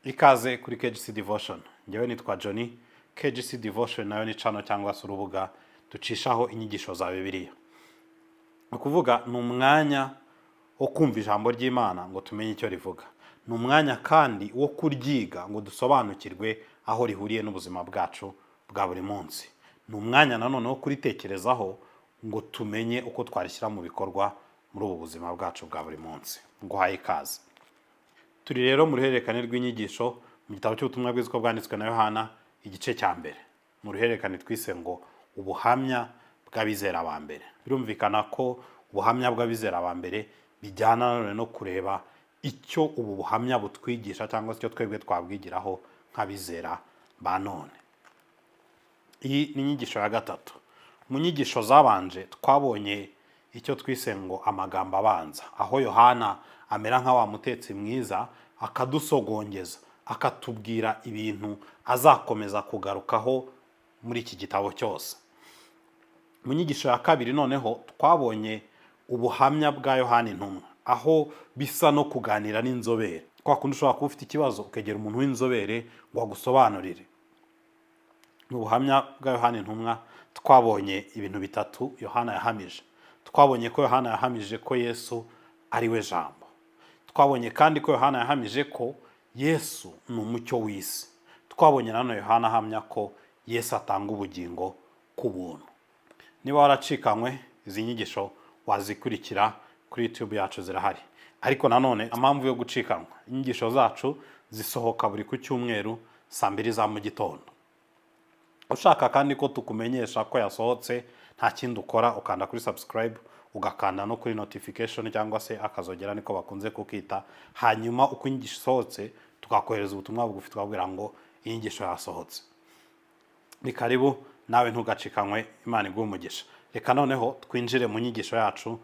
Ikaze kuri KGC Devotion. Njyewe nitwa Johnny. KGC Devotion nayo ni channel cyangwa se urubuga ducishaho inyigisho za Bibiliya. Ukuvuga ni umwanya wo kumva ijambo ry'Imana ngo tumenye icyo rivuga. Ni umwanya kandi wo kuryiga ngo dusobanukirwe aho rihuriye n'ubuzima bwacu bwa buri munsi. Ni umwanya nanone wo kuritekerezaho ngo tumenye uko twarishyira mu bikorwa muri ubu buzima bwacu bwa buri munsi. Nguhaye ikaze. Turi rero mu ruhererekane rw'inyigisho mu gitabo cy'ubutumwa bwiza uko bwanditswe na Yohana igice cya mbere. Mu ruhererekane twise ngo ubuhamya bw'abizera ba mbere. Birumvikana ko ubuhamya bw'abizera ba mbere bijyana no kureba icyo ubu buhamya butwigisha cyangwa se icyo twebwe twabwigiraho nk'abizera ba none. Iyi ni inyigisho ya gatatu. Mu nyigisho zabanje twabonye icyo twise ngo amagambo abanza, aho Yohana amera nka wa mutetsi mwiza akadusogongeza, akatubwira ibintu azakomeza kugarukaho muri iki gitabo cyose. Mu nyigisho ya kabiri noneho twabonye ubuhamya bwa Yohana intumwa, aho bisa no kuganira n'inzobere. Kwa kundi ushobora kuba ufite ikibazo ukegera umuntu w'inzobere ngo agusobanurire. Mu buhamya bwa Yohana intumwa twabonye ibintu bitatu Yohana yahamije. Twabonye ko Yohana yahamije ko Yesu ari we jambo. Twabonye kandi ko Yohana yahamije ko Yesu ni umucyo w'isi. Twabonye nanone Yohana ahamya ko Yesu atanga ubugingo ku buntu. Niba waracikanywe izi nyigisho wazikurikira kuri YouTube yacu zirahari. Ariko nanone impamvu yo gucikanwa, inyigisho zacu zisohoka buri ku cyumweru saa 2 za mu gitondo. Ushaka kandi ko tukumenyesha ko yasohotse, nta kindi ukora ukanda kuri subscribe, ugakanda no kuri notification cyangwa se akazogera niko bakunze kukita. Hanyuma uko inyigisho isohotse tukakohereza ubutumwa bugufi twabwira ngo inyigisho yasohotse. Ni karibu nawe ntugacikanywe, Imana iguhe umugisha. Reka noneho twinjire mu nyigisho yacu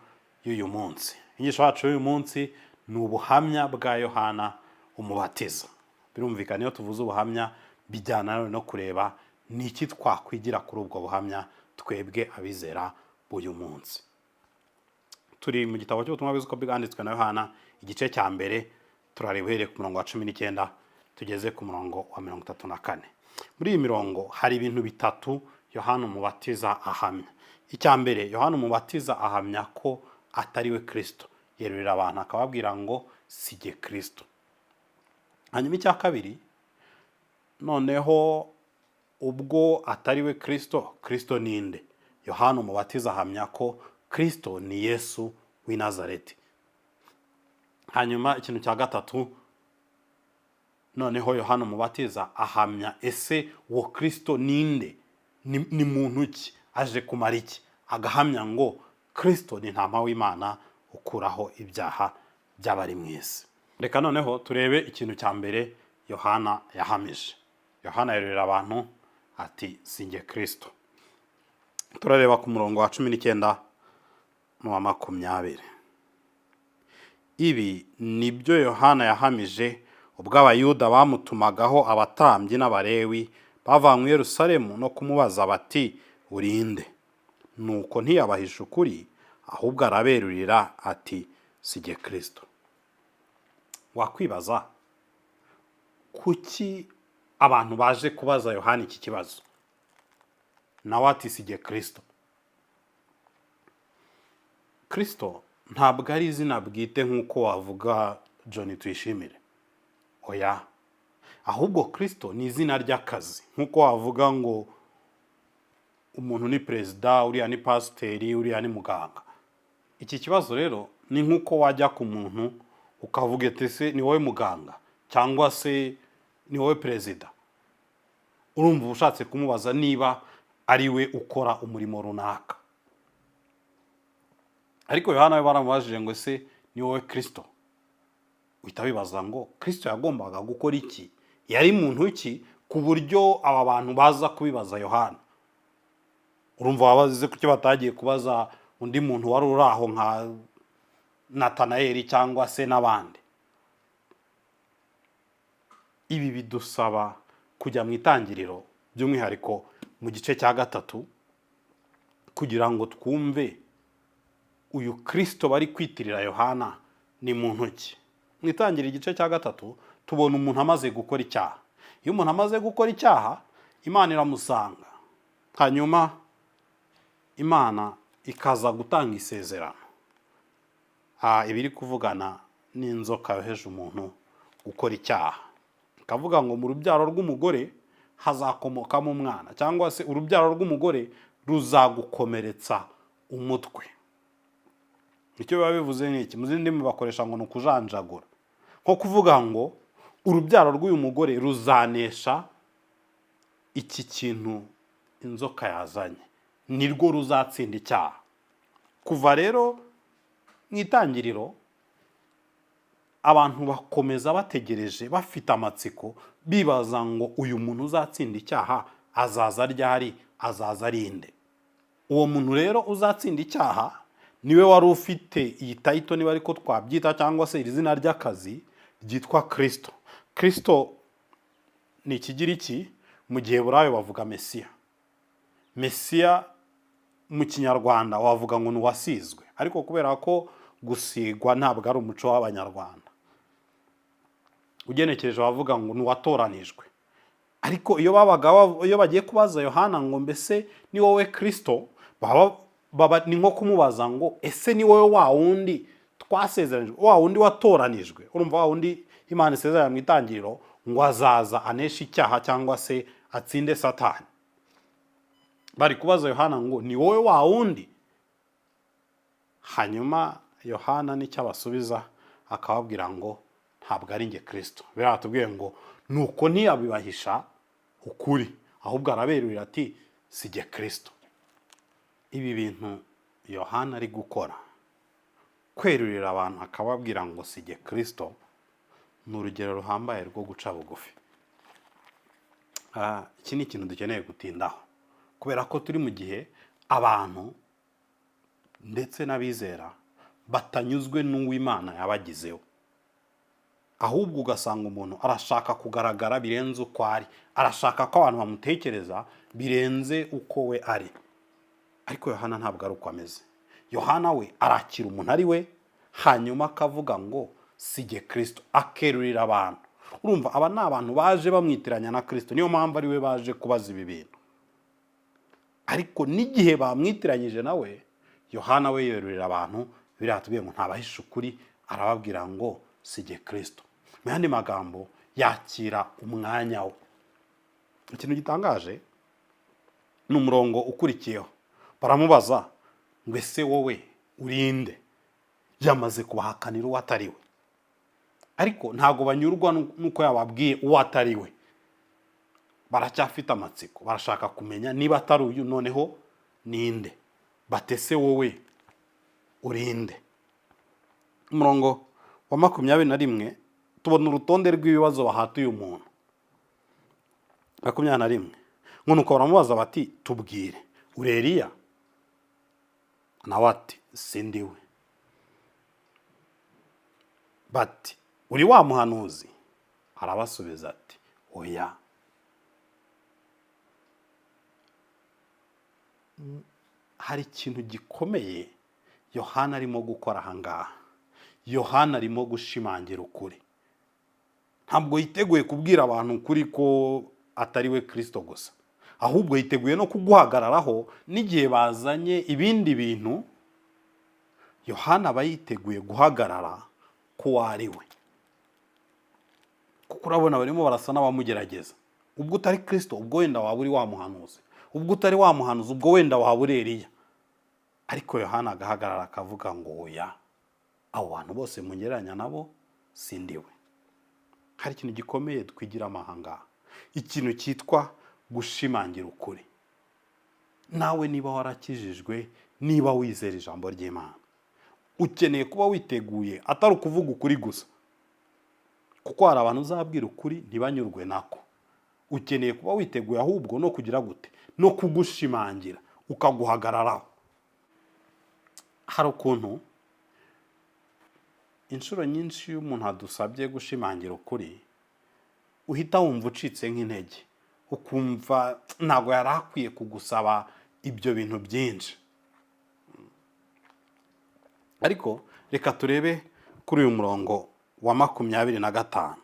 y'uyu munsi. Inyigisho yacu y'uyu munsi ni ubuhamya bwa Yohana umubatiza. Birumvikana iyo tuvuze ubuhamya bijyana no kureba ni iki twakwigira kuri ubwo buhamya twebwe abizera b'uyu munsi. Turi mu gitabo cy'ubutumwa bwiza uko bwanditswe na Yohana igice cya mbere, turareba uhereye ku murongo wa 19 tugeze ku murongo wa 34. Muri iyi mirongo hari ibintu bitatu Yohana umubatiza ahamya. Icya mbere, Yohana umubatiza ahamya ko atari we Kristo. Yerurira abantu akababwira ngo sijye Kristo. Hanyuma icya kabiri, noneho ubwo atari we Kristo, Kristo ninde? Yohana umubatiza ahamya ko Kristo ni Yesu w'i Nazareti. Hanyuma ikintu cya gatatu, noneho Yohana umubatiza ahamya ese uwo Kristo ninde? Ni muntu ki? Aje kumara iki? Agahamya ngo Kristo ni ntama w'Imana ukuraho ibyaha by'abari mu isi. Reka noneho turebe ikintu cya mbere Yohana yahamije. Yohana yerurira abantu ati sinjye Kristo. Turareba ku murongo wa 19 n'uwa 20. Ibi nibyo Yohana yahamije ubwo abayuda bamutumagaho abatambyi n'abarewi bavanywe i Yerusalemu no kumubaza bati urinde. Nuko ntiyabahisha ukuri, ahubwo araberurira ati sijye Kristo. Wakwibaza kuki abantu baje kubaza Yohana iki kibazo? Nawe ati sijye Kristo. Kristo ntabwo ari izina bwite nk'uko wavuga Johnny Tuyishimire. Oya. Ahubwo Kristo ni izina ry'akazi. Nk'uko wavuga ngo umuntu ni perezida, uriya ni pasiteri, uriya ni muganga. Iki kibazo rero ni nk'uko wajya ku muntu ukavuga ati se ni wowe muganga cyangwa se ni wowe perezida. Urumva ushatse kumubaza niba ari we ukora umurimo runaka. Ariko Yohana we baramubajije ngo se ni wowe Kristo. Uhita wibaza ngo Kristo yagombaga gukora iki? Yari muntu ki ku buryo aba bantu baza kubibaza Yohana? Urumva wabazize kuki batagiye kubaza undi muntu wari uraho nka Natanayeli cyangwa se n'abandi? Ibi bidusaba kujya mu itangiriro, by'umwihariko mu gice cya gatatu, kugira ngo twumve uyu Kristo bari kwitirira Yohana ni muntu ki. Mu itangiriro igice cya gatatu tubona umuntu amaze gukora icyaha. Iyo umuntu amaze gukora icyaha, Imana iramusanga, hanyuma Imana ikaza gutanga isezerano. Ibiri kuvugana n'inzoka yoheje umuntu gukora icyaha, ikavuga ngo mu rubyaro rw'umugore hazakomokamo umwana, cyangwa se urubyaro rw'umugore ruzagukomeretsa umutwe. Icyo biba bivuze ni iki? Mu zindi ndimi bakoresha ngo ni ukujanjagura, nko kuvuga ngo urubyaro rw'uyu mugore ruzanesha iki kintu inzoka yazanye, nirwo ruzatsinda icyaha. Kuva rero mu itangiriro abantu bakomeza bategereje, bafite amatsiko, bibaza ngo uyu muntu uzatsinda icyaha azaza ryari, azaza ari nde? Uwo muntu rero uzatsinda icyaha niwe wari ufite iyi tayito, niba ariko twabyita, cyangwa se iri zina ry'akazi ryitwa Kristo. Kristo ni ikigiriki, mu Giheburayo bavuga Mesiya. Mesiya mu Kinyarwanda wavuga ngo ni uwasizwe, ariko kubera ko gusigwa ntabwo ari umuco w'Abanyarwanda, ugenekereje bavuga ngo ni uwatoranijwe. Ariko iyo bagiye kubaza Yohana ngo mbese ni wowe Kristo, ni nko kumubaza ngo ese ni wowe wa wundi twasezeranijwe, wa wundi watoranijwe? Urumva wa wundi Imana isezerana mu itangiriro ngo azaza anesha icyaha cyangwa se atsinde Satani. Bari kubaza Yohana ngo ni wowe wa wundi? Hanyuma Yohana nicyo abasubiza, akababwira ngo ntabwo ari njye Kristo. Biratubwiye ngo nuko ntiyabibahisha ukuri, ahubwo araberurira ati si jye Kristo. Ibi bintu Yohana ari gukora, kwerurira abantu akababwira ngo si jye Kristo, ni urugero ruhambaye rwo guca bugufi. Iki ni ikintu dukeneye gutindaho, kubera ko turi mu gihe abantu ndetse n'abizera batanyuzwe n'uw'Imana yabagizeho, ahubwo ugasanga umuntu arashaka kugaragara birenze uko ari, arashaka ko abantu bamutekereza birenze uko we ari. Ariko Yohana ntabwo ari uko ameze. Yohana we arakira umuntu ari we, hanyuma akavuga ngo si jye Kristo, akerurira abantu. Urumva, aba ni abantu baje bamwitiranya na Kristo, niyo mpamvu ari we baje kubaza ibi bintu. Ariko n'igihe bamwitiranyije nawe, Yohana we yerurira abantu, biratubwiye ngo ntabahisha ukuri, arababwira ngo si jye Kristo. Mu yandi magambo, yakira umwanya we. Ikintu gitangaje ni umurongo ukurikiyeho. Baramubaza ngo ese wowe urinde? Yamaze kubahakanira uwo atari we, ariko ntago banyurwa nuko yababwiye uwo atari we. Baracyafite amatsiko, barashaka kumenya niba atari uyu, noneho ninde? Batese wowe urinde? Umurongo wa 21 tubona urutonde rw'ibibazo bahata uyu muntu. 21 ngo nuko baramubaza bati tubwire, uri Eliya? Nawe ati sindi we. Bati uri wa muhanuzi? Arabasubiza ati oya. Hari ikintu gikomeye Yohana arimo gukora ahangaha. Yohana arimo gushimangira ukuri. Ntabwo yiteguye kubwira abantu ukuri ko atari we Kristo gusa, ahubwo yiteguye no kuguhagararaho n'igihe bazanye ibindi bintu. Yohana aba yiteguye guhagarara ko ari we, kuko urabona barimo barasa n'abamugerageza. Ubwo utari Kristo, ubwo wenda waba uri wa muhanuzi. Ubwo utari wa muhanuzi, ubwo wenda waba uri Eliya. Ariko Yohana agahagarara akavuga ngo oya, abo bantu bose mungereranya nabo sindi we. Hari ikintu gikomeye twigira amahanga, ikintu cyitwa gushimangira ukuri. Nawe niba warakijijwe, niba wizera ijambo ry'Imana, ukeneye kuba witeguye, atari ukuvuga ukuri gusa, kuko hari abantu uzabwira ukuri ntibanyurwe nako. Ukeneye kuba witeguye ahubwo no kugira gute, no kugushimangira, ukaguhagararaho. Hari ukuntu inshuro nyinshi iyo umuntu adusabye gushimangira ukuri, uhita wumva ucitse nk'intege, ukumva ntago yari akwiye kugusaba ibyo bintu byinshi. Ariko reka turebe kuri uyu murongo wa 25.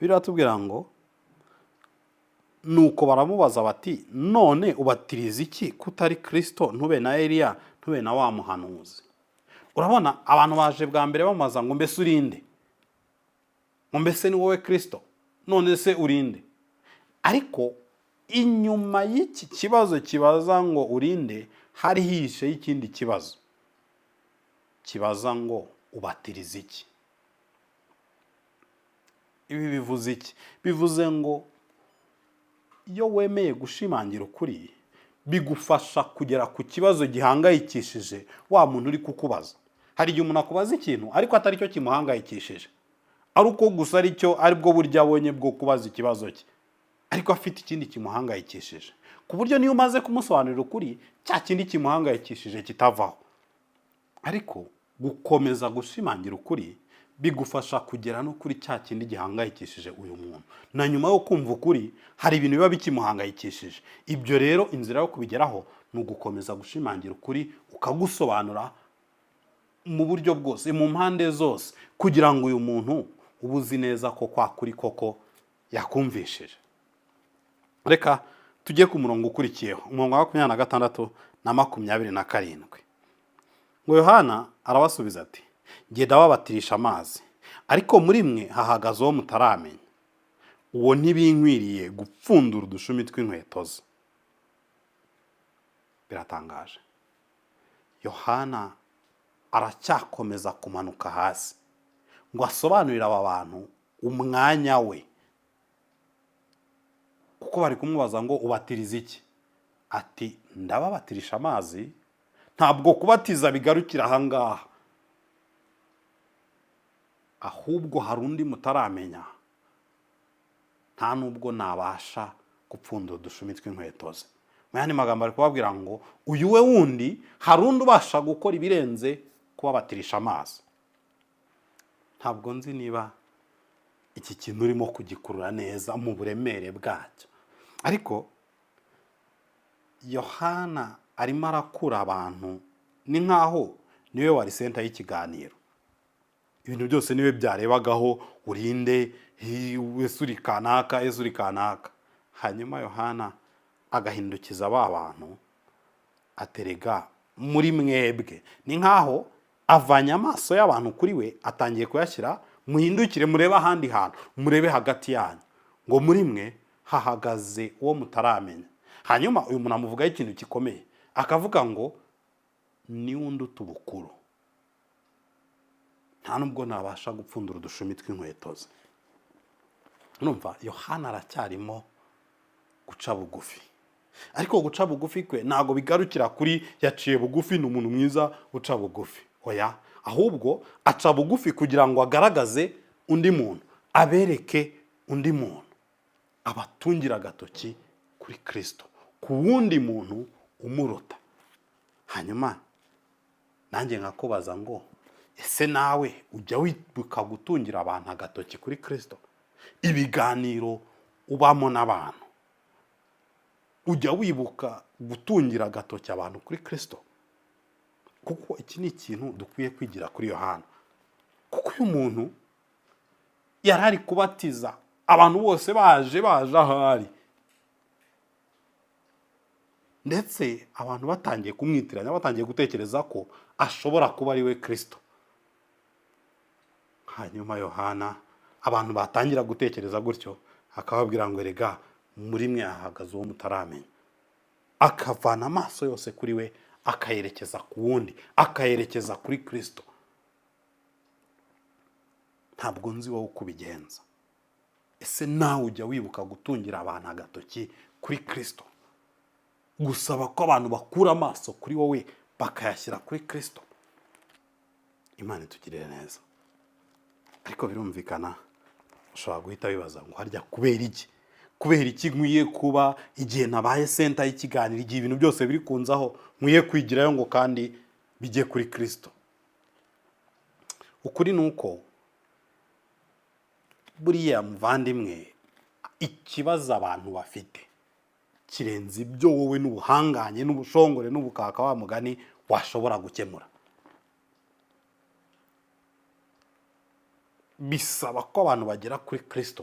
biratubwira ngo nuko baramubaza bati none ubatiriza iki kutari Kristo ntube na Eliya ntube na wa muhanuzi. Urabona abantu baje bwa mbere bamubaza ngo mbese urinde, ngo mbese ni wowe Kristo, none se urinde. Ariko inyuma y'iki kibazo kibaza ngo urinde hari hishe y'ikindi kibazo kibaza ngo ubatiriza iki. Ibi bivuze iki? Bivuze ngo iyo wemeye gushimangira ukuri bigufasha kugera ku kibazo gihangayikishije wa muntu uri kukubaza. Hari igihe umuntu akubaza ikintu ariko atari cyo kimuhangayikishije, ari uko gusa ari cyo ari bwo buryo abonye bwo kubaza ikibazo cye, ariko afite ikindi kimuhangayikishije, ku buryo niyo umaze kumusobanurira ukuri cya kindi kimuhangayikishije kitavaho. Ariko gukomeza gushimangira ukuri bigufasha kugera no kuri cya kindi gihangayikishije uyu muntu, na nyuma yo kumva ukuri hari ibintu biba bikimuhangayikishije. Ibyo rero inzira yo kubigeraho ni ugukomeza gushimangira ukuri, ukagusobanura mu buryo bwose, mu mpande zose, kugira ngo uyu muntu uba uzi neza ko kwa kuri koko yakumvishije. Reka tujye ku murongo ukurikiyeho, umurongo wa 26 na 27. Ngo Yohana arabasubiza ati njye ndababatirisha amazi, ariko muri mwe hahagaze uwo mutaramenya, uwo ntibinkwiriye gupfundura udushumi tw'inkweto ze. Biratangaje. Yohana aracyakomeza kumanuka hasi ngo asobanurire aba bantu umwanya we, kuko bari kumubaza ngo ubatiriza iki. Ati ndababatirisha amazi, ntabwo kubatiza bigarukira aha ngaha, ahubwo hari undi mutaramenya, nta nubwo nabasha gupfundura udushumi tw'inkweto ze. Mu yandi magambo ari kubabwira ngo uyu we wundi hari undi ubasha gukora ibirenze kubabatirisha amazi. Ntabwo nzi niba iki kintu urimo kugikurura neza mu buremere bwacyo, ariko Yohana arimo arakura abantu ni nkaho niwe wari senta y'ikiganiro, ibintu byose niwe byarebagaho, urinde, ese uri kanaka, ese uri kanaka. Hanyuma Yohana agahindukiza ba bantu aterega muri mwebwe. Ni nkaho avanye amaso y'abantu kuri we, atangiye kuyashyira muhindukire murebe ahandi hantu, murebe hagati yanyu, ngo muri mwe hahagaze uwo mutaramenya. Hanyuma uyu muntu amuvugaho ikintu gikomeye, akavuga ngo ni wundi utubukuru, nta nubwo nabasha gupfundura udushumi tw'inkweto ze. Numva Yohana aracyarimo guca bugufi, ariko guca bugufi kwe ntago bigarukira kuri yaciye bugufi ni umuntu mwiza uca bugufi. Oya, ahubwo aca bugufi kugira ngo agaragaze undi muntu, abereke undi muntu, abatungira agatoki kuri Kristo, ku wundi muntu umuruta. Hanyuma nanjye nkakubaza ngo ese nawe ujya wibuka gutungira abantu agatoki kuri Kristo? Ibiganiro ubamo n'abantu, ujya wibuka gutungira agatoki abantu kuri Kristo? Kuko iki ni ikintu dukwiye kwigira kuri Yohana, kuko uyu muntu yari ari kubatiza abantu bose baje ahari, ndetse abantu batangiye kumwitiranya, batangiye gutekereza ko ashobora kuba ari we Kristo. Hanyuma Yohana abantu batangira gutekereza gutyo, akababwira ngo erega muri mwe hahagaze uwo mutaramenya, akavana amaso yose kuri we akayerekeza ku wundi, akayerekeza kuri Kristo. Ntabwo nzi wowe uko ubigenza. Ese nawe ujya wibuka gutungira abantu agatoki kuri Kristo, gusaba ko abantu bakura amaso kuri wowe bakayashyira kuri Kristo? Imana itugirire neza. Ariko birumvikana ushobora guhita wibaza ngo harya kubera iki? Kubera iki nkwiye kuba igihe nabaye senta y'ikiganiro, igihe ibintu byose biri kunzaho, nkwiye kwigirayo ngo kandi bijye kuri Kristo? Ukuri ni uko buriya muvandimwe, ikibazo abantu bafite kirenze ibyo wowe n'ubuhanganye n'ubushongore n'ubukaka wa mugani washobora gukemura. Bisaba ko abantu bagera kuri Kristo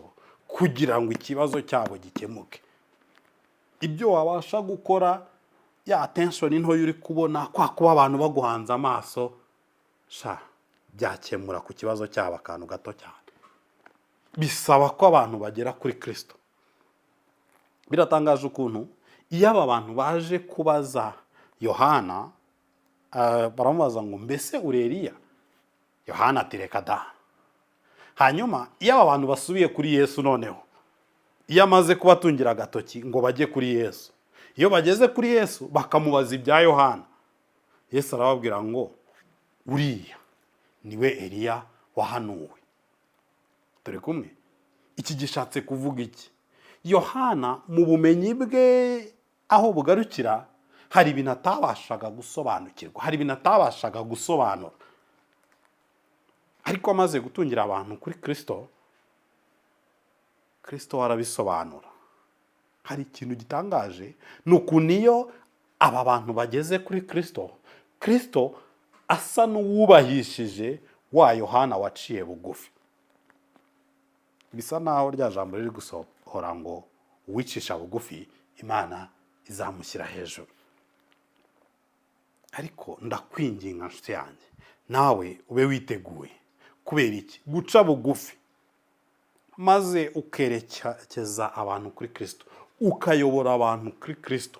kugira ngo ikibazo cyabo gikemuke. Ibyo wabasha gukora, ya attention ntoya uri kubona, kwa kuba abantu baguhanze amaso, byakemura ku kibazo cyabo akantu gato cyane. Bisaba ko abantu bagera kuri Kristo. Biratangaje ukuntu iyo aba bantu baje kubaza Yohana, baramubaza ngo mbese uri Eliya? Yohana ati reka da. Hanyuma iyo aba bantu basubiye kuri Yesu noneho, iyo amaze kubatungira agatoki ngo bajye kuri Yesu, iyo bageze kuri Yesu bakamubaza ibya Yohana, Yesu arababwira ngo uriya niwe Eliya wahanuwe. Turi kumwe? Iki gishatse kuvuga iki? Yohana mu bumenyi bwe aho bugarukira, hari ibintu atabashaga gusobanukirwa, hari ibintu atabashaga gusobanura. Ariko amaze gutungira abantu kuri Kristo, Kristo arabisobanura. Hari ikintu gitangaje, nukuntu iyo aba bantu bageze kuri Kristo, Kristo asa n'uwubahishije wa Yohana waciye bugufi. Bisa naho rya jambo riri gusohora ngo uwicisha bugufi Imana izamushyira hejuru. Ariko ndakwinginga nshuti yanjye, nawe ube witeguye. Kubera iki? Guca bugufi maze ukerekeza abantu kuri Kristo, ukayobora abantu kuri Kristo,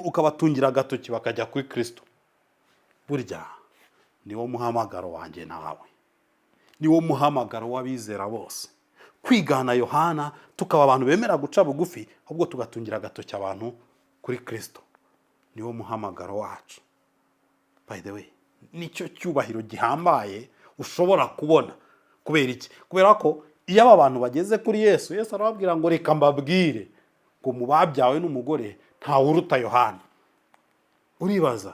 ukabatungira agatoki bakajya kuri Kristo. Burya niwo muhamagaro wanjye nawe, niwo muhamagaro w'abizera bose. Kwigana Yohana tukaba abantu bemera guca bugufi, ahubwo tugatungira agatoki abantu kuri Kristo. Niwo muhamagaro wacu. By the way, nicyo cyubahiro gihambaye ushobora kubona. Kubera iki? Kubera ko iyo aba bantu bageze kuri Yesu, Yesu arababwira ngo reka mbabwire ngo mu babyawe n'umugore nta uruta Yohana. Uribaza,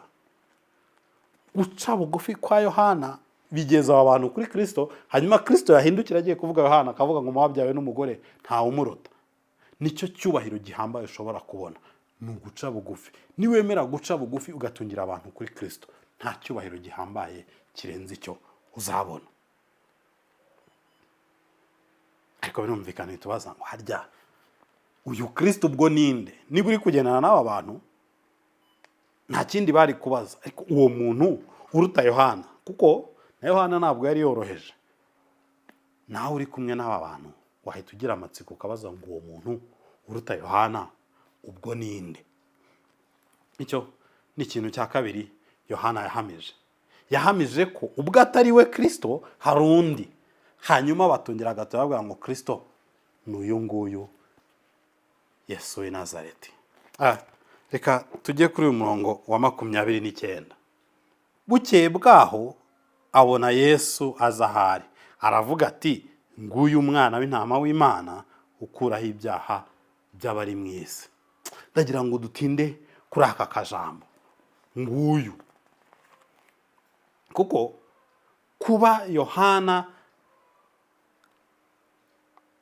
guca bugufi kwa Yohana bigeza aba bantu kuri Kristo, hanyuma Kristo yahindukira agiye kuvuga Yohana akavuga ngo mu babyawe n'umugore nta umuruta. Nicyo cyubahiro gihambaye ushobora kubona, ni uguca bugufi. Niwemera guca bugufi ugatungira abantu kuri Kristo, nta cyubahiro gihambaye kirenze icyo uzabona. Ariko birumvikana tubaza ngo harya uyu Kristo ubwo ninde? Niba uri kugendana n'aba bantu, nta kindi bari kubaza. Ariko uwo muntu uruta Yohana, kuko na Yohana ntabwo yari yoroheje, nawe uri kumwe n'aba bantu wahita ugira amatsiko ukabaza ngo uwo muntu uruta Yohana ubwo ninde? Icyo ni ikintu cya kabiri Yohana yahamije. Yahamije ko ubwo atari we Kristo hari undi. Hanyuma batungira agatoki bavuga ngo Kristo ni uyu nguyu, Yesu w'i Nazareti. Reka tujye kuri uyu murongo wa 29. Bukeye bwaho abona Yesu aza ahari, aravuga ati nguyu umwana w'intama w'Imana ukuraho ibyaha by'abari mu isi. Ndagira ngo dutinde kuri aka kajambo nguyu, kuko kuba Yohana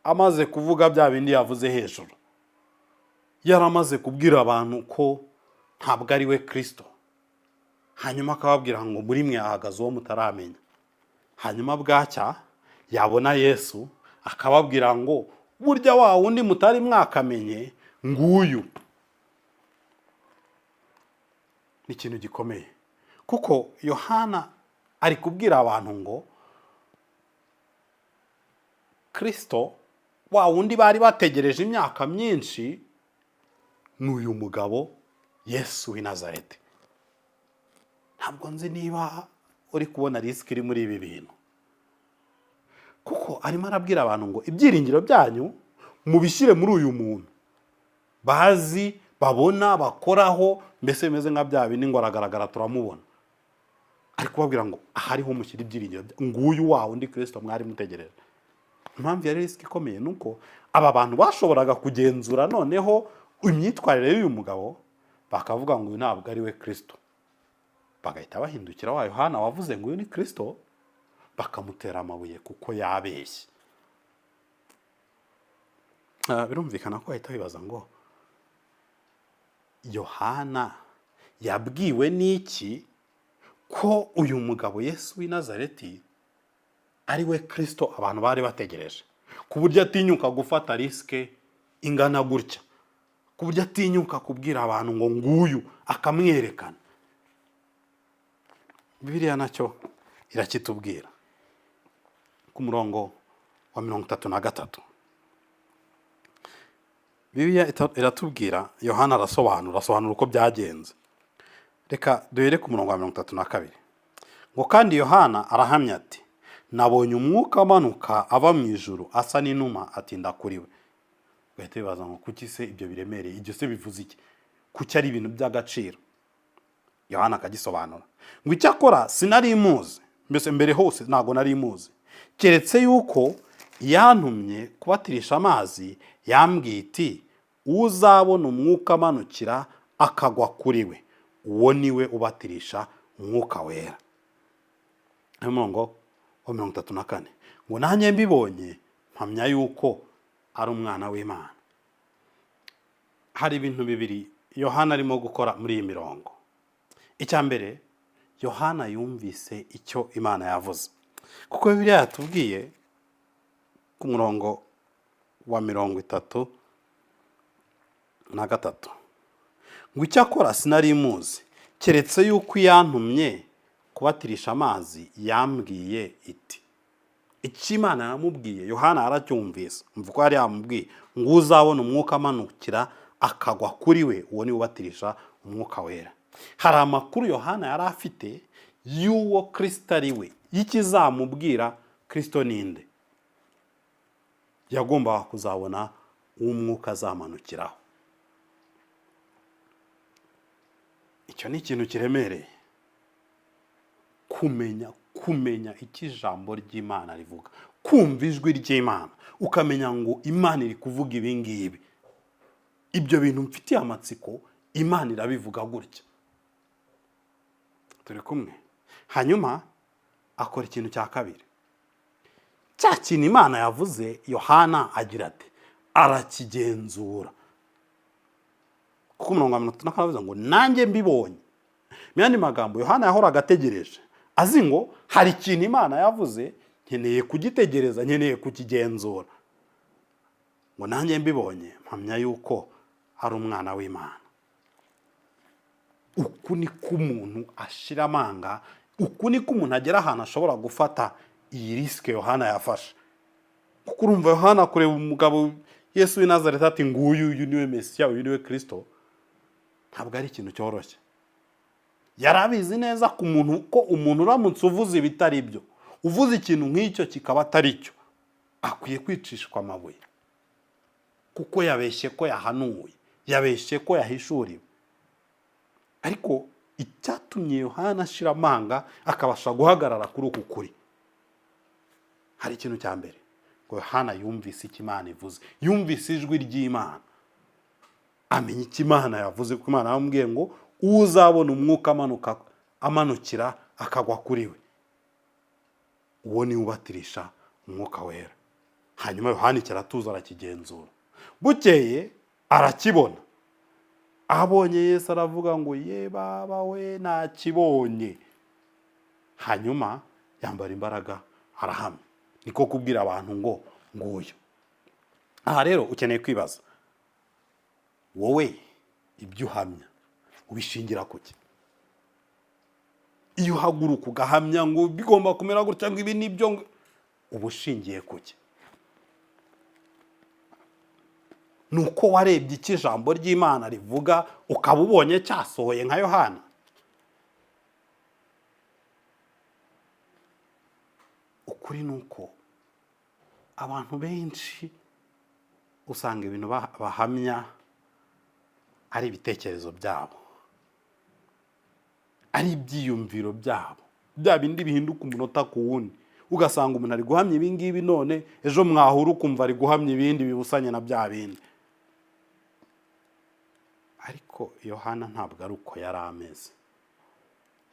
amaze kuvuga bya bindi yavuze hejuru, yaramaze kubwira abantu ko ntabwo ari we Kristo, hanyuma akababwira ngo muri mwe ahagaze uwo mutaramenya. Hanyuma bwacya yabona Yesu akababwira ngo burya wa wundi mutari mwakamenye nguyu. Ni ikintu gikomeye, kuko Yohana ari kubwira abantu ngo Kristo wa wundi bari bategereje imyaka myinshi n'uyu mugabo Yesu w'i Nazareti. Ntabwo nzi niba uri kubona risk iri muri ibi bintu, kuko arimo arabwira abantu ngo ibyiringiro byanyu mubishyire muri uyu muntu bazi, babona, bakoraho, mbese bimeze nka bya bindi ngo aragaragara turamubona. Ari kubabwira ngo ahariho mushyira ibyiringiro, nguyu wa wundi Kristo mwari mutegereje. Impamvu yari risk ikomeye nuko aba bantu bashoboraga kugenzura noneho imyitwarire y'uyu mugabo, bakavuga ngo uyu ntabwo ari we Kristo, bagahita bahindukira wa Yohana wavuze ngo uyu ni Kristo, bakamutera amabuye kuko yabeshye. Birumvikana ko bahita bibaza ngo Yohana yabwiwe n'iki ko uyu mugabo Yesu w'i Nazareti ari we Kristo abantu bari bategereje? ku buryo atinyuka gufata risike ingana gutya, ku buryo atinyuka kubwira abantu ngo nguyu, akamwerekana. Bibiliya nacyo irakitubwira ku murongo wa 33. Bibiliya iratubwira, Yohana arasobanura uko byagenze. Reka duhere ku murongo wa 32. Ngo kandi Yohana arahamya ati, nabonye umwuka amanuka ava mu ijuru asa n'inuma atinda kuri we. Ugahita wibaza ngo kuki se ibyo biremereye, ibyo se bivuze iki, kuki ari ibintu by'agaciro? Yohana akagisobanura ngo icyakora sinari muzi, mbese mbere hose ntago nari muzi, keretse yuko yantumye kubatirisha amazi yambwiye iti, uzabona umwuka amanukira akagwa kuri we, uwo niwe ubatirisha umwuka wera. Umurongo wa 34. Ngo nanjye mbibonye mpamya yuko ari umwana w'Imana. Hari ibintu bibiri Yohana arimo gukora muri iyi mirongo. Icya mbere, Yohana yumvise icyo Imana yavuze, kuko Bibiliya yatubwiye ku murongo wa 33 ngo icyakora sinari muzi, keretse yuko yantumye kubatirisha amazi yambwiye iti. Icyo Imana yamubwiye Yohana aracyumvise, mvuko yari yamubwiye ngo uzabona umwuka amanukira akagwa kuri we, uwo ni ubatirisha umwuka wera. Hari amakuru Yohana yari afite y'uwo Kristo ari we, y'ikizamubwira Kristo ninde, yagombaga kuzabona umwuka azamanukiraho. Icyo ni ikintu kiremereye, kumenya icyo ijambo ry'Imana rivuga, kumva ijwi ry'Imana, ukamenya ngo Imana iri kuvuga ibi ngibi. Ibyo bintu mfitiye amatsiko, Imana irabivuga gutya. Turi kumwe? Hanyuma akora ikintu cya kabiri. Cya kintu Imana yavuze, Yohana agira ati, arakigenzura. Kuko umurongo wa 34 aravuga ngo nanjye mbibonye. Mu yandi magambo, Yohana yahoraga ategereje, azi ngo hari ikintu Imana yavuze, nkeneye kugitegereza, nkeneye kukigenzura. Ngo nanjye mbibonye mpamya yuko ari umwana w'Imana. Uku ni ko umuntu ashira amanga, uku ni ko umuntu agera ahantu ashobora gufata iyi risike Yohana yafashe. Kuko urumva Yohana kureba umugabo Yesu w'i Nazareti ati nguyu, uyu niwe Mesiya, uyu niwe Kristo, ntabwo ari ikintu cyoroshye. Yarabizi neza ko umuntu uramutse uvuze ibitari byo, uvuze ikintu nk'icyo kikaba atari cyo, akwiye kwicishwa amabuye, kuko yabeshye ko yahanuye, yabeshye ko yahishuriwe. Ariko icyatumye Yohana ashira amanga akabasha guhagarara kuri uku kuri, hari ikintu cya mbere, ngo Yohana yumvise icyo Imana ivuze, yumvise ijwi ry'Imana, amenya icyo Imana yavuze. Kuko Imana yamubwiye ngo uzabona umwuka amanukira akagwa kuri we, uwo ni ubatirisha umwuka wera. Hanyuma Yohana aratuza arakigenzura. Bukeye arakibona, abonye Yesu aravuga ngo ye baba we nakibonye. Hanyuma yambara imbaraga arahamya, niko kubwira abantu ngo nguyu. Aha rero ukeneye kwibaza, wowe ibyo uhamya ubishingira kuki? Iyo uhaguruka ugahamya ngo bigomba kumera gutya, ngo ibi nibyo, ubushingiye kuki? Nuko warebye iki ijambo ry'Imana rivuga ukaba ubonye cyasohoye nka Yohana? Ukuri nuko abantu benshi usanga ibintu bahamya ari ibitekerezo byabo, ari ibyiyumviro byabo, bya bindi bihinduka umunota ku wundi. Ugasanga umuntu ari guhamya ibi ngibi, none ejo mwahura ukumva ari guhamya ibindi bibusanye na bya bindi. Ariko Yohana ntabwo ari uko yari ameze.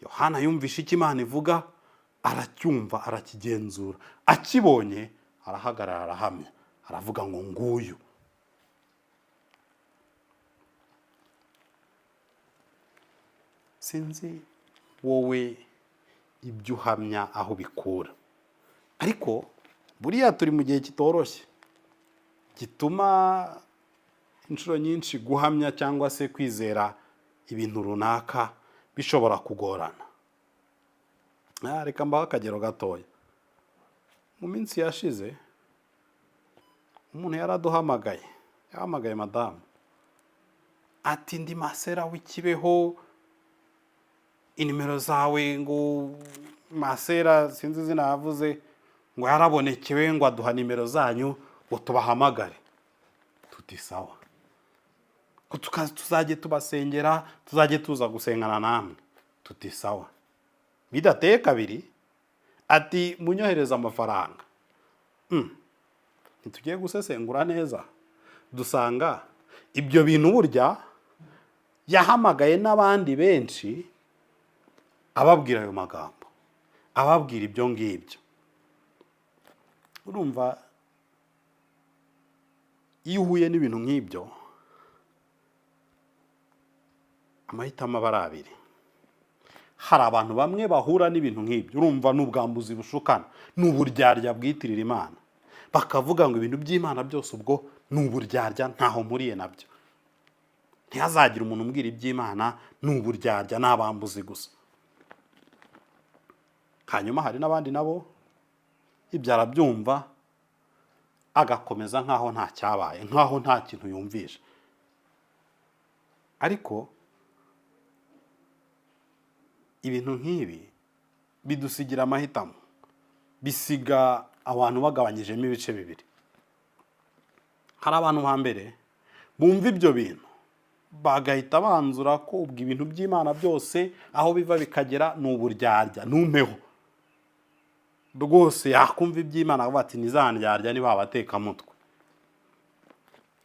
Yohana yumvishe icyo Imana ivuga, aracyumva, arakigenzura. Akibonye arahagarara arahamya, aravuga ngo nguyu. Sinzi wowe ibyo uhamya aho bikura, ariko buriya turi mu gihe kitoroshye. gituma inshuro nyinshi guhamya cyangwa se kwizera ibintu runaka bishobora kugorana. Reka mbaho akagero gatoya. Mu minsi yashize umuntu yaraduhamagaye, yahamagaye madamu ati ndi masera w'ikibeho, inimero zawe ngo masera sinzi izina yavuze, ngo yarabonekewe, ngo aduha nimero zanyu ngo tubahamagare. Tuti sawa, ko tuzajye tubasengera, tuzajye tuza gusengana namwe. Tuti sawa. Bidateye kabiri ati munyohereza amafaranga. Ntitugiye gusesengura neza, dusanga ibyo bintu burya yahamagaye n'abandi benshi ababwira ayo magambo, ababwira ibyo ngibyo. Urumva iyo uhuye n'ibintu nk'ibyo, amahitamo aba ari abiri. Hari abantu bamwe bahura n'ibintu nk'ibyo, urumva n'ubwambuzi bushukana, n'uburyarya bwitirira Imana, bakavuga ngo ibintu by'Imana byose ubwo n'uburyarya, ntaho muriye nabyo. Ntihazagira umuntu umbwira iby'Imana, n'uburyarya, n'abambuzi gusa. Hanyuma hari n'abandi nabo ibyo arabyumva agakomeza nkaho nta cyabaye, nkaho nta kintu yumvisha. Ariko ibintu nk'ibi bidusigira amahitamo, bisiga abantu bagabanyijemo ibice bibiri. Hari abantu hambere bumva ibyo bintu bagahita banzura ko ubwo ibintu by'Imana byose aho biva bikagera n'uburyarya, n'umpeho rwose. Yakumva iby'Imana akavuga ati nizandyarya ni babatekamutwe.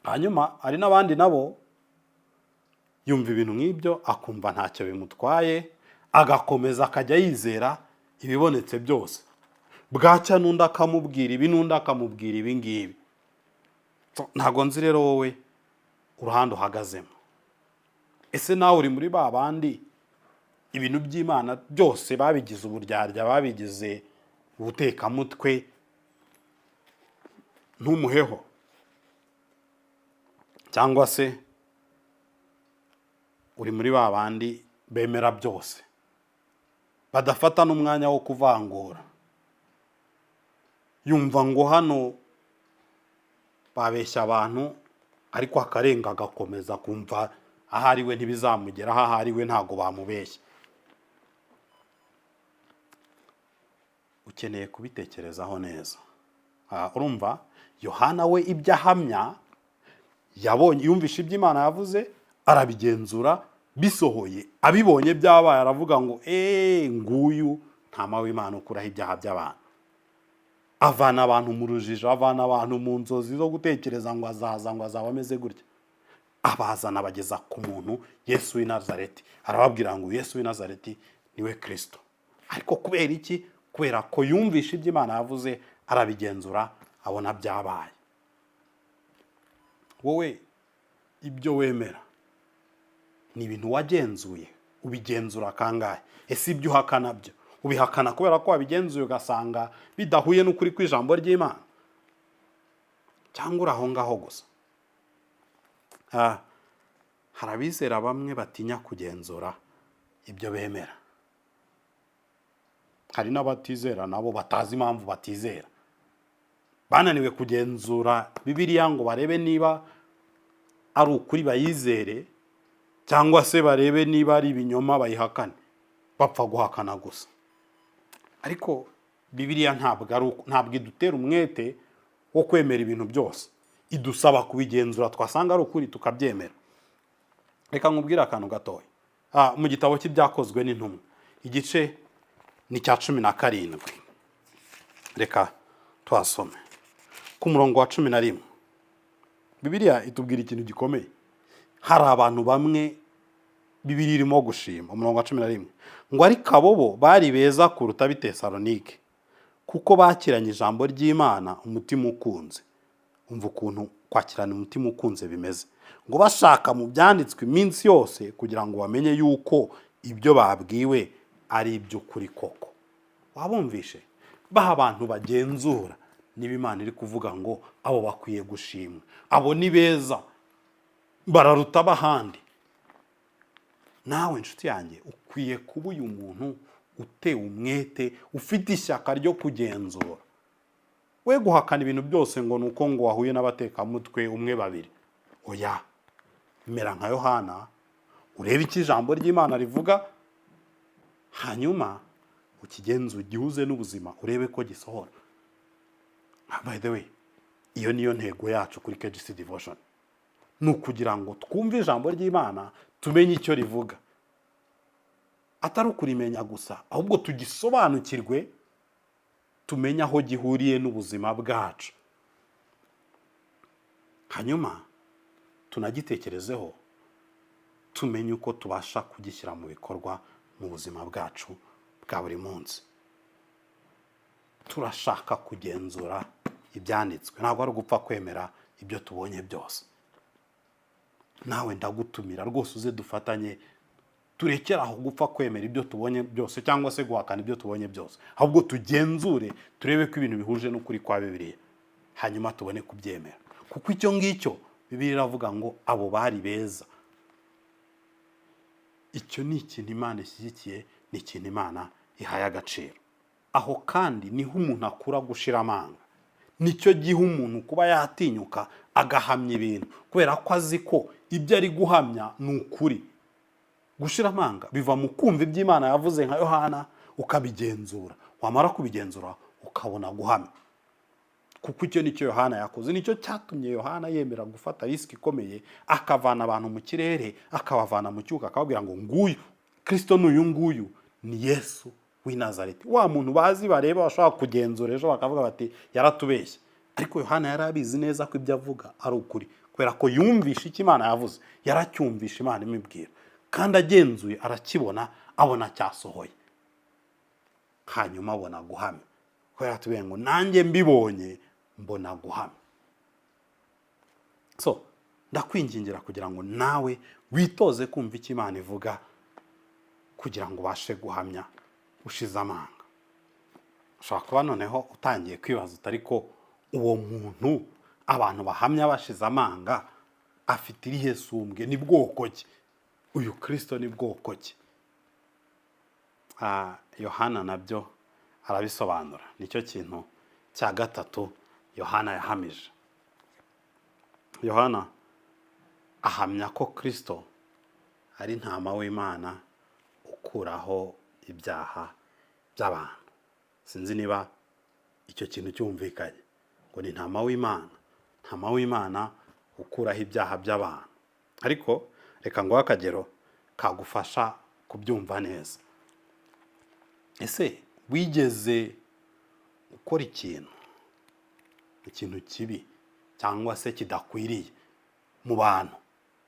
Hanyuma hari n'abandi nabo yumva ibintu nk'ibyo akumva ntacyo bimutwaye, agakomeza akajya yizera ibibonetse byose. Bwacya n'undi akamubwira ibi, n'undi akamubwira ibi ngibi. Ntago nzi rero wowe uruhande uhagazemo. Ese nawe uri muri ba bandi ibintu by'Imana byose babigize uburyarya, babigize ubutekamutwe, ntumuheho? Cyangwa se uri muri ba bandi bemera byose, badafata n'umwanya wo kuvangura, yumva ngo hano babeshya abantu ariko akarenga agakomeza kumva ahari we ntibizamugeraho, ahari we ntago bamubeshya. Ukeneye kubitekerezaho neza. Urumva Yohana we ibyo ahamya yabonye, yumvishe iby'Imana yavuze, arabigenzura, bisohoye abibonye byabaye, aravuga ngo nguyu ntama w'Imana ukuraho ibyaha by'abantu. Avana abantu mu rujijo, avana abantu mu nzozi zo gutekereza ngo azaza, ngo azaba ameze gutya. Abazana abageza ku muntu Yesu w'i Nazareti, arababwira ngo Yesu w'i Nazareti niwe Kristo. Ariko kubera iki? Kubera ko yumvishe iby'Imana yavuze, arabigenzura, abona byabaye. Wowe ibyo wemera ni ibintu wagenzuye, ubigenzura kangahe? Ese ibyo uhakana byo ubihakana kubera ko wabigenzuye ugasanga bidahuye n'ukuri kw'ijambo ry'Imana, cyangwa uraho ngaho gusa? Hari abizera bamwe batinya kugenzura ibyo bemera. Hari n'abatizera nabo batazi impamvu batizera, bananiwe kugenzura Bibiliya ngo barebe niba ari ukuri bayizere, cyangwa se barebe niba ari ibinyoma bayihakane. Bapfa guhakana gusa. Ariko Bibiliya ntabwo idutera umwete wo kwemera ibintu byose, idusaba kubigenzura, twasanga ari ukuri tukabyemera. Reka nkubwire akantu gatoya. Mu gitabo cy'Ibyakozwe n'Intumwa, igice ni cya 17. Reka twasome ku murongo wa 11. Bibiliya itubwira ikintu gikomeye. Hari abantu bamwe Bibiliya irimo gushima. Umurongo wa 11 ngo ariko abo bari beza kuruta b'i Tesalonike, kuko bakiranye ijambo ry'Imana umutima ukunze. Umva ukuntu kwakirana umutima ukunze bimeze. Ngo bashaka mu byanditswe iminsi yose kugira ngo bamenye yuko ibyo babwiwe ari iby'ukuri koko. Wabumvishe? Baha abantu bagenzura niba Imana iri kuvuga ngo abo bakwiye gushimwa, abo ni beza, bararuta abahandi. Nawe nshuti yanjye ukwiye kuba uyu muntu utewe umwete, ufite ishyaka ryo kugenzura. We guhakana ibintu byose ngo nuko ngo wahuye n'abatekamutwe umwe babiri. Oya, mera nka Yohana, urebe icyo ijambo ry'Imana rivuga, hanyuma ukigenzura, gihuze n'ubuzima, urebe ko gisohora. By the way, iyo niyo ntego yacu kuri KGC Devotion, ni ukugira ngo twumve ijambo ry'Imana, tumenye icyo rivuga, atari ukurimenya gusa, ahubwo tugisobanukirwe, tumenye aho gihuriye n'ubuzima bwacu, hanyuma tunagitekerezeho, tumenye uko tubasha kugishyira mu bikorwa mu buzima bwacu bwa buri munsi. Turashaka kugenzura ibyanditswe, ntabwo ari ugupfa kwemera ibyo tubonye byose. Nawe ndagutumira rwose uze dufatanye, turekere aho gupfa kwemera ibyo tubonye byose cyangwa se guhakana ibyo tubonye byose, ahubwo tugenzure, turebe ko ibintu bihuje n'ukuri kwa Bibiliya, hanyuma tubone kubyemera. Kuko icyo ngicyo Bibiliya iravuga ngo abo bari beza. Icyo ni ikintu Imana ishyigikiye, ni ikintu Imana ihaye agaciro. Aho kandi niho umuntu akura gushira amanga, nicyo gihe umuntu kuba yatinyuka agahamya ibintu, kubera ko azi ko ibyo ari guhamya ni ukuri. Gushira amanga biva mu kumva iby'Imana yavuze nka Yohana, ukabigenzura, wamara kubigenzura ukabona guhamya. Kuko icyo nicyo Yohana yakoze, nicyo cyatumye Yohana yemera gufata risk ikomeye, akavana abantu mu kirere, akabavana mu cyuka, akababwira ngo nguyu Kristo n'uyu nguyu ni Yesu w'i Nazareti. Wa muntu bazi bareba bashaka kugenzura, ejo bakavuga bati yaratubeshye. Ariko Yohana yari abizi neza ko ibyo avuga ari ukuri, kubera ko yumvisha icyo Imana yavuze, yaracyumvisha Imana imibwira, kandi agenzuye arakibona, abona cyasohoye, hanyuma abona guhamya. Kubera tubiye ngo nanjye mbibonye mbona guhamya. So ndakwingingira kugira ngo nawe witoze kumva icyo Imana ivuga, kugira ngo ubashe guhamya ushize amanga. Ushobora kuba noneho utangiye kwibaza utari ko uwo muntu abantu bahamya bashize amanga afite irihe sumbwe, ni bwoko ki? Uyu Kristo ni bwoko ki? Yohana nabyo arabisobanura. Nicyo kintu cya gatatu Yohana yahamije. Yohana ahamya ko Kristo ari ntama w'Imana ukuraho ibyaha by'abantu. Sinzi niba icyo kintu cyumvikanye, ngo ni ntama w'Imana, ntama w'Imana ukuraho ibyaha by'abantu. Ariko reka ngo akagero kagufasha kubyumva neza. Ese wigeze ukora ikintu kibi cyangwa se kidakwiriye mu bantu?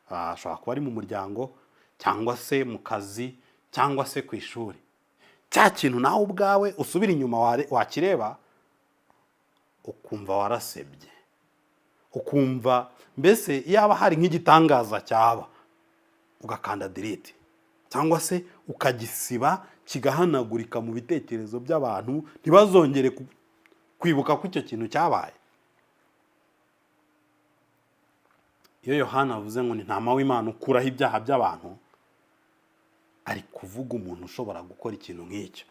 Ashobora kuba ari mu muryango, cyangwa se mu kazi, cyangwa se ku ishuri. Cya kintu nawe ubwawe usubira inyuma wakireba, ukumva warasebye, ukumva mbese yaba hari nk'igitangaza cyaba, ugakanda delete, cyangwa se ukagisiba kigahanagurika mu bitekerezo by'abantu, ntibazongere kwibuka ko icyo kintu cyabaye. Iyo Yohana avuze ngo ni ntama w'Imana ukuraho ibyaha by'abantu, ari kuvuga umuntu ushobora gukora ikintu nk'icyo.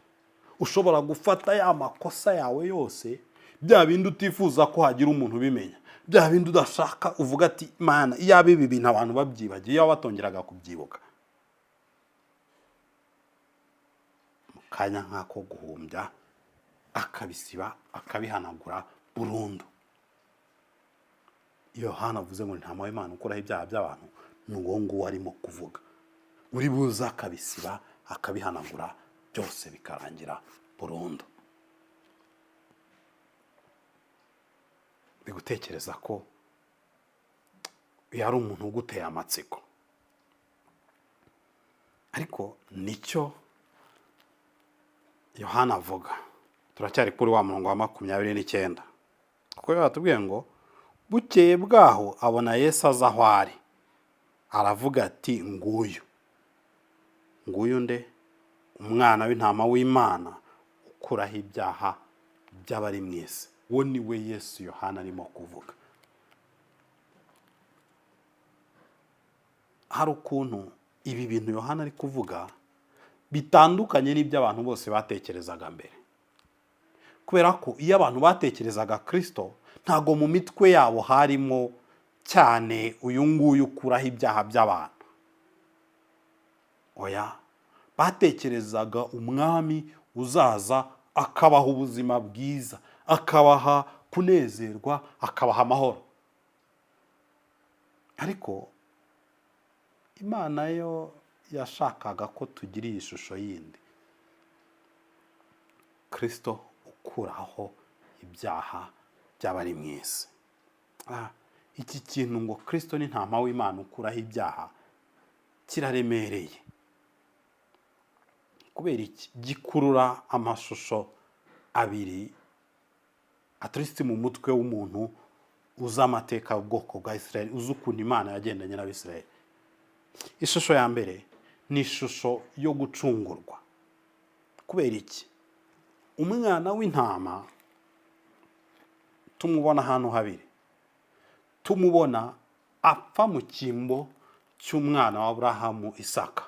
Ushobora gufata ya makosa yawe yose, bya bindi utifuza ko hagira umuntu ubimenya, bya bindi udashaka, uvuga ati Mana, iyaba ibi bintu abantu babyibagiye, iyo batongeraga kubyibuka, mu kanya nk'ako guhumbya akabisiba, akabihanagura burundu. Yohana avuze ngo ntama w'Imana ukuraho ibyaha by'abantu, ni uwo nguwo arimo kuvuga. Uri buza akabisiba, akabihanagura, byose bikarangira burundu. Bigutekereza ko yari umuntu uguteye amatsiko, ariko nicyo Yohana avuga. Turacyari kuri wa murongo wa 29, kuko batubwiye ngo bukeye bwaho abona Yesu aza aho ari, aravuga ati nguyu nde? Umwana w'intama w'Imana ukuraho ibyaha by'abari mu isi. uwo ni we Yesu Yohana arimo kuvuga. Hari ukuntu ibi bintu Yohana ari kuvuga bitandukanye n'ibyo abantu bose batekerezaga mbere, kubera ko iyo abantu batekerezaga Kristo ntago mu mitwe yabo harimo cyane uyu nguyu ukuraho ibyaha by'abantu. Oya, batekerezaga umwami uzaza akabaha ubuzima bwiza, akabaha kunezerwa, akabaha amahoro. Ariko Imana yo yashakaga ko tugira iyi shusho yindi, Kristo ukuraho ibyaha by'abari mu isi. Iki kintu ngo Kristo ni ntama w'Imana ukuraho ibyaha kiraremereye. Kubera iki? Gikurura amashusho abiri aturiste mu mutwe w'umuntu uzi amateka y'ubwoko bwa Israel, uzi ukuntu Imana yagendanye n'Abisirayeli. Ishusho ya mbere ni ishusho yo gucungurwa. Kubera iki? Umwana w'intama tumubona ahantu habiri. Tumubona apfa mu cyimbo cy'umwana wa Aburahamu, Isaka.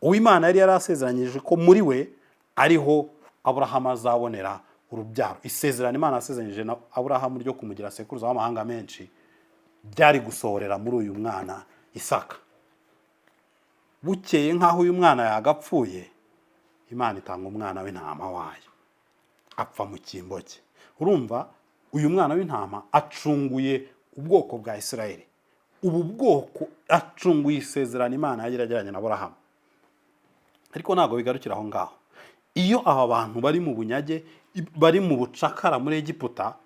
Uw'Imana yari yarasezeranyije ko muri we ariho Aburahamu azabonera urubyaro. Isezerano Imana yasezeranyije na Aburahamu ryo kumugira sekuruza w'amahanga menshi byari gusohorera muri uyu mwana Isaka. Bukeye nk'aho uyu mwana yagapfuye, Imana itanga umwana w'intama wayo apfa mu cyimbo cye. Urumva, uyu mwana w'intama acunguye ubwoko bwa Isirayeli. Ubu bwoko acunguye isezerano Imana yagiranye na Aburahamu. Ariko ntago bigarukira aho ngaho. Iyo aba bantu bari mu bunyage, bari mu bucakara muri Egiputa,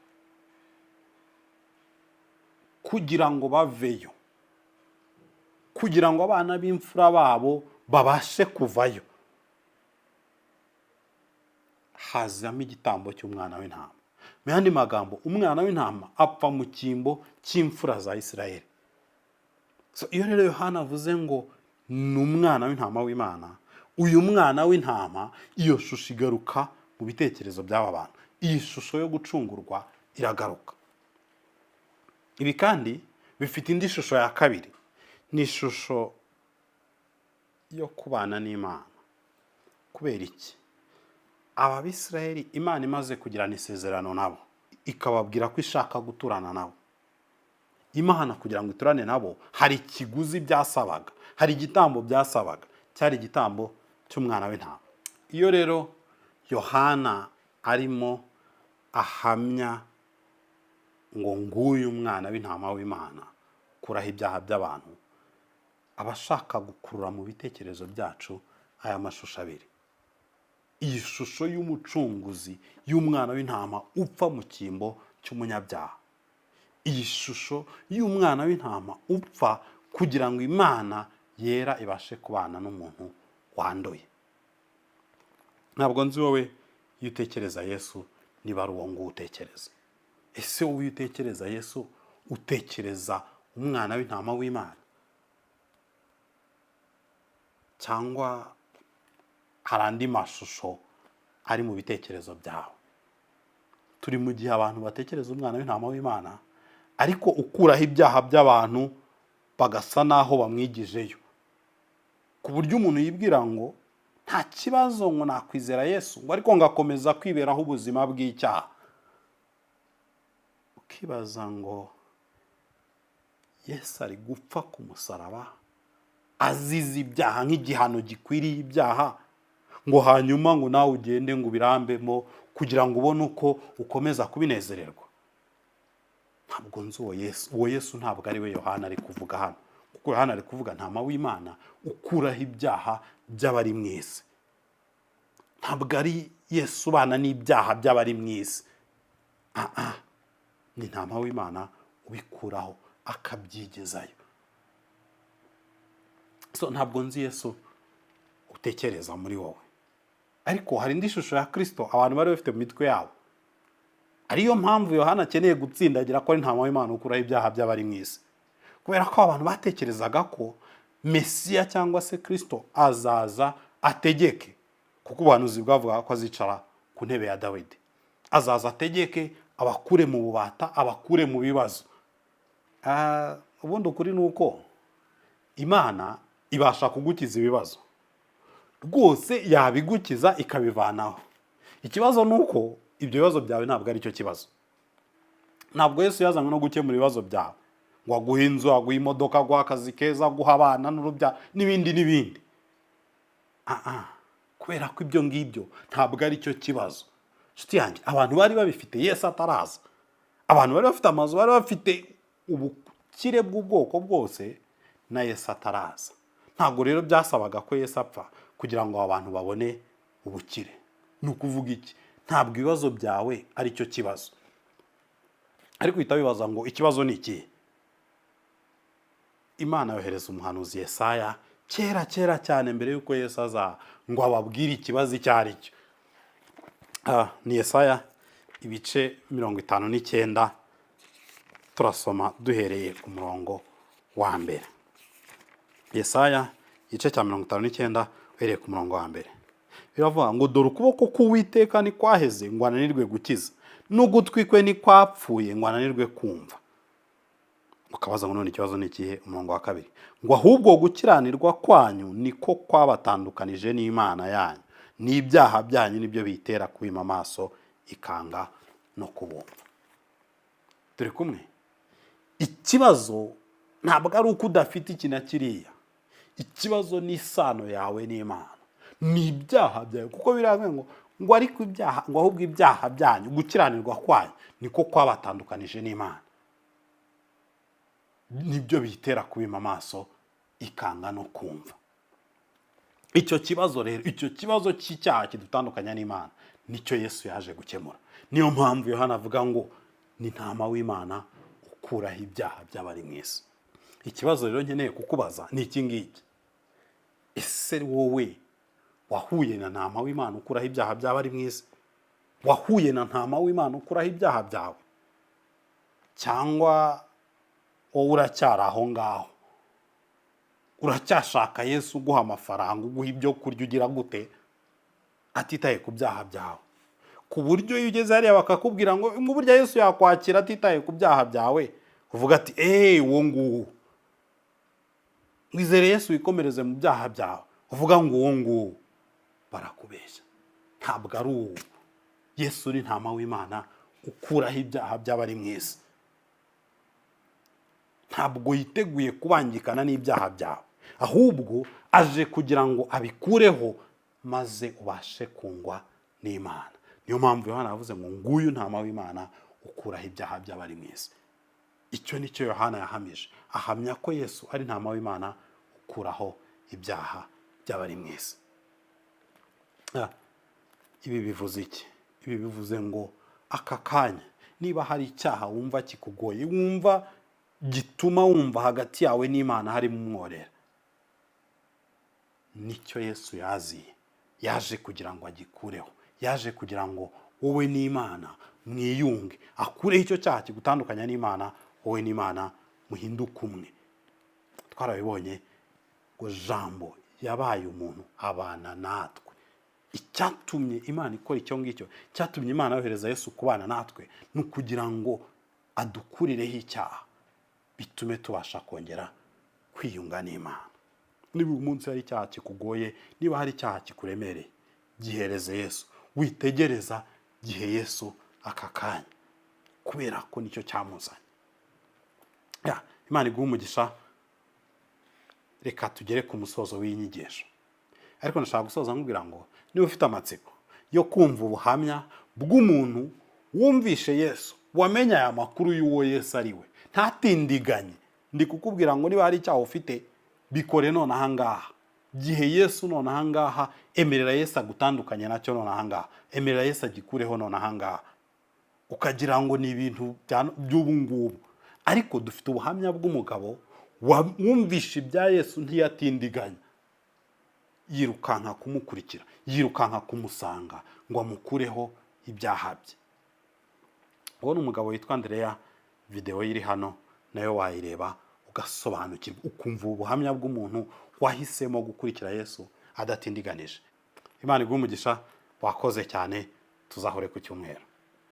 kugira ngo baveyo, kugira ngo abana b'imfura babo babashe kuvayo, hazamo igitambo cy'umwana w'intama. Mu yandi magambo, umwana w'intama apfa mu cyimbo cy'imfura za Isirayeli. Iyo rero Yohana avuze ngo ni umwana w'intama w'Imana, uyu mwana w'intama, iyo shusho igaruka mu bitekerezo by'aba bantu. Iyi shusho yo gucungurwa iragaruka. Ibi kandi bifite indi shusho ya kabiri, ni ishusho yo kubana n'Imana. Kubera iki? Aba Bisirayeli Imana imaze kugirana isezerano nabo, ikababwira ko ishaka guturana nabo. Imana kugira ngo iturane nabo hari ikiguzi byasabaga, hari igitambo byasabaga, cyari igitambo cy'umwana w'intama. Iyo rero Yohana arimo ahamya ngo nguyu umwana w'intama w'Imana kuraho ibyaha by'abantu, abashaka gukurura mu bitekerezo byacu aya mashusho abiri. Iyi shusho y'umucunguzi y'umwana w'intama upfa mu cyimbo cy'umunyabyaha. Iyi shusho y'umwana w'intama upfa kugira ngo Imana yera ibashe kubana n'umuntu wanduye. Ntabwo nzi wowe iyo utekereza Yesu niba ari uwo nguwo utekereza. Ese wowe iyo utekereza Yesu utekereza umwana w'intama w'Imana, cyangwa hari andi mashusho ari mu bitekerezo byawe? Turi mu gihe abantu batekereza umwana w'intama w'Imana ariko ukuraho ibyaha by'abantu bagasa naho bamwigijeyo, ku buryo umuntu yibwira ngo nta kibazo, ngo nakwizera Yesu, ngo ariko ngakomeza kwiberaho ubuzima bw'icyaha. Ukibaza ngo Yesu ari gupfa ku musaraba azize ibyaha nk'igihano gikwiriye ibyaha, ngo hanyuma ngo nawe ugende ngo ubirambemo kugira ngo ubone uko ukomeza kubinezererwa? Ntabwo nzi uwo Yesu. Uwo Yesu ntabwo ari we Yohana ari kuvuga hano, kuko Yohana ari kuvuga ntama w'Imana ukuraho ibyaha by'abari mu isi. Ntabwo ari Yesu ubana n'ibyaha by'abari mu isi. Ni ntama w'Imana ubikuraho akabyigezayo. Ntabwo nzi Yesu utekereza muri wowe. Ariko hari indi shusho ya Kristo abantu bari bafite mu mitwe yabo. Ariyo mpamvu Yohana akeneye gutsindagira ko ari ntama w'Imana ukuraho ibyaha by'abari mu isi. Kubera ko abantu batekerezaga ko Mesiya cyangwa se Kristo azaza ategeke, kuko ubuhanuzi bwavuga ko azicara ku ntebe ya Dawidi. Azaza ategeke abakure mu bubata, abakure mu bibazo. Ubundi ukuri ni uko Imana ibasha kugukiza ibibazo rwose, yabigukiza ikabivanaho. Ikibazo ni uko ibyo bibazo byawe ntabwo ari cyo kibazo. Ntabwo Yesu yazanywe no gukemura ibibazo byawe, ngo aguhe inzu, aguhe imodoka, aguhe akazi keza, aguhe abana n'urubyaro n'ibindi n'ibindi. Kubera ko ibyo ngibyo ntabwo ari cyo kibazo. Nshuti yanjye, abantu bari babifite Yesu ataraza. Abantu bari bafite amazu, bari bafite ubukire bw'ubwoko bwose na Yesu ataraza. Ntabwo rero byasabaga ko Yesu apfa kugira ngo abantu babone ubukire. Ni ukuvuga iki? Ntabwo ibibazo byawe ari cyo kibazo. Ariko uhita wibaza ngo ikibazo ni iki? Imana yohereza umuhanuzi Yesaya kera cyane mbere y'uko Yesu aza, ngo ababwire ikibazo icyo ari cyo. Ni Yesaya ibice 59, turasoma duhereye ku murongo wa mbere. Yesaya igice cya 59 uhereye ku murongo wa mbere. Biravuga ngo dore ukuboko k'Uwiteka ni kwaheze ngo ananirwe gukiza, n'ugutwi kwe ni kwapfuye ngo ananirwe kumva. Ukabaza ngo none ikibazo ni ikihe? Umurongo wa kabiri, ngo ahubwo gukiranirwa kwanyu niko kwabatandukanije n'Imana yanyu, n'ibyaha byanyu nibyo bitera kubima amaso ikanga no kubumva. Turi kumwe? Ikibazo ntabwo ari uko udafite iki na kiriya. Ikibazo ni isano yawe n'Imana, ni ibyaha byawe. Kuko biravuga ngo ariko ibyaha, ngo ahubwo ibyaha byanyu, gukiranirwa kwanyu niko kwabatandukanije n'Imana, nibyo bitera kubima amaso ikanga no kumva. Icyo kibazo rero, icyo kibazo cy'icyaha kidutandukanya n'Imana, nicyo Yesu yaje gukemura. Niyo mpamvu Yohana avuga ngo ni ntama w'Imana ukuraho ibyaha by'abari mu isi. Ikibazo rero nkeneye kukubaza ni iki ngiki: ese wowe wahuye na ntama w'Imana ukuraho ibyaha by'abari mu isi? Wahuye na ntama w'Imana ukuraho ibyaha byawe? Cyangwa wowe uracyari aho ngaho, uracyashaka Yesu uguha amafaranga, uguha ibyo kurya, ugira gute, atitaye ku byaha byawe? Ku buryo iyo ugeze hariya bakakubwira ngo mu buryo Yesu yakwakira atitaye ku byaha byawe, uvuga ati uwo nguwo. Wizere Yesu wikomereze mu byaha byawe, uvuga ngo uwo nguwo. Barakubeshya, ntabwo ari uwo. Yesu ni ntama w'Imana ukuraho ibyaha by'abari mu isi. Ntabwo yiteguye kubangikana n'ibyaha byawe, ahubwo aje kugira ngo abikureho maze ubashe kungwa n'Imana. Niyo mpamvu Yohana yavuze ngo nguyu ntama w'Imana ukuraho ibyaha by'abari mu isi. Icyo nicyo Yohana yahamije, ahamya ko Yesu ari ntama w'Imana ukuraho ibyaha by'abari mu isi. Ibi bivuze iki? Ibi bivuze ngo aka kanya niba hari icyaha wumva kikugoye, wumva gituma wumva hagati yawe n'Imana harimo umworera, nicyo Yesu yaziye. Yaje kugira ngo agikureho, yaje kugira ngo wowe n'Imana mwiyunge, akureho icyo cyaha kigutandukanya n'Imana, wowe n'Imana muhinduke umwe. Twarabibonye ngo Jambo yabaye umuntu abana natwe. Icyatumye Imana ikora icyo ngicyo, cyatumye Imana yohereza Yesu kubana natwe, ni ukugira ngo adukurireho icyaha, bitume tubasha kongera kwiyunga n'Imana. Niba uyu munsi hari icyaha kikugoye, niba hari icyaha kikuremereye, gihereze Yesu. Witegereza gihe Yesu aka kanya, kubera ko nicyo cyamuzanye. Imana iguhe umugisha. Reka tugere ku musozo w'inyigisho, ariko ndashaka gusoza nkubwira ngo niba ufite amatsiko yo kumva ubuhamya bw'umuntu wumvishe Yesu, wamenya aya makuru y'uwo Yesu ari we, ntatindiganye, ndi kukubwira ngo niba hari icyaha ufite, bikore none aha ngaha. Gihe Yesu none aha ngaha, emerera Yesu agutandukanye nacyo none aha ngaha, emerera Yesu agikureho none aha ngaha. Ukagira ngo ni ibintu by'ubu ngubu, ariko dufite ubuhamya bw'umugabo wumvishe ibya Yesu ntiyatindiganya, yirukanka kumukurikira, yirukanka kumusanga ngo amukureho ibyaha bye. Uwo ni umugabo witwa Andrea. Video iri hano nayo wayireba ugasobanukirwa, ukumva ubuhamya bw'umuntu wahisemo gukurikira Yesu adatindiganije. Imana iguhe umugisha. Wakoze cyane. Tuzahore ku cyumweru.